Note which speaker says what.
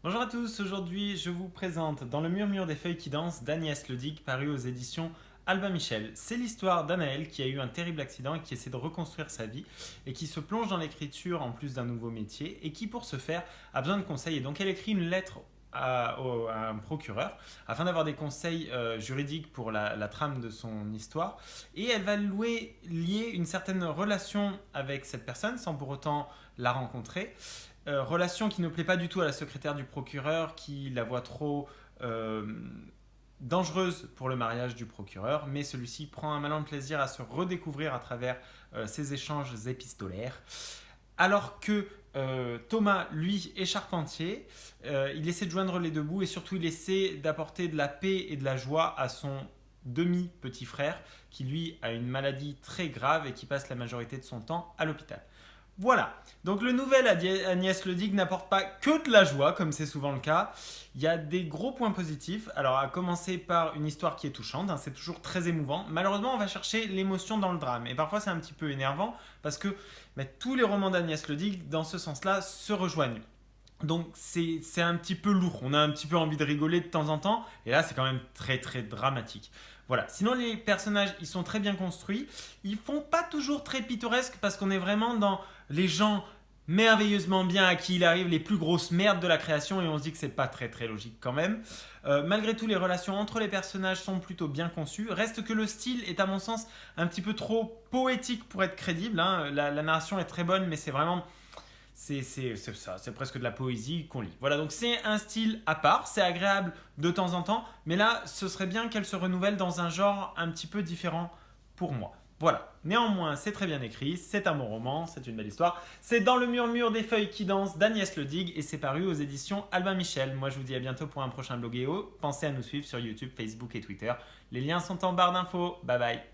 Speaker 1: Bonjour à tous, aujourd'hui je vous présente Dans le murmure des feuilles qui dansent d'Agnès Ledigue, paru aux éditions Albin Michel. C'est l'histoire d'Anaël qui a eu un terrible accident et qui essaie de reconstruire sa vie et qui se plonge dans l'écriture en plus d'un nouveau métier et qui pour ce faire a besoin de conseils. Et donc elle écrit une lettre à un procureur afin d'avoir des conseils juridiques pour la trame de son histoire et elle va lier une certaine relation avec cette personne sans pour autant la rencontrer. Relation qui ne plaît pas du tout à la secrétaire du procureur, qui la voit trop dangereuse pour le mariage du procureur, mais celui-ci prend un malin plaisir à se redécouvrir à travers ses échanges épistolaires. Alors que Thomas, lui, est charpentier, il essaie de joindre les deux bouts et surtout il essaie d'apporter de la paix et de la joie à son demi-petit frère qui, lui, a une maladie très grave et qui passe la majorité de son temps à l'hôpital. Voilà, donc le nouvel Agnès Ledigue n'apporte pas que de la joie, comme c'est souvent le cas. Il y a des gros points positifs. Alors, à commencer par une histoire qui est touchante, c'est toujours très émouvant. Malheureusement, on va chercher l'émotion dans le drame. Et parfois, c'est un petit peu énervant parce que tous les romans d'Agnès Ledigue, dans ce sens-là, se rejoignent. Donc c'est un petit peu lourd, on a un petit peu envie de rigoler de temps en temps, et là c'est quand même très très dramatique. Voilà, sinon les personnages ils sont très bien construits, ils font pas toujours très pittoresques parce qu'on est vraiment dans les gens merveilleusement bien à qui il arrive les plus grosses merdes de la création et on se dit que c'est pas très très logique quand même. Malgré tout les relations entre les personnages sont plutôt bien conçues, reste que le style est à mon sens un petit peu trop poétique pour être crédible, hein. La narration est très bonne mais c'est vraiment... C'est ça, c'est presque de la poésie qu'on lit. Voilà, donc c'est un style à part, c'est agréable de temps en temps, mais là, ce serait bien qu'elle se renouvelle dans un genre un petit peu différent pour moi. Voilà, néanmoins, c'est très bien écrit, c'est un bon roman, c'est une belle histoire. C'est Dans le murmure des feuilles qui dansent d'Agnès Ledigue et c'est paru aux éditions Albin Michel. Moi, je vous dis à bientôt pour un prochain bloguéo. Pensez à nous suivre sur YouTube, Facebook et Twitter. Les liens sont en barre d'infos. Bye bye.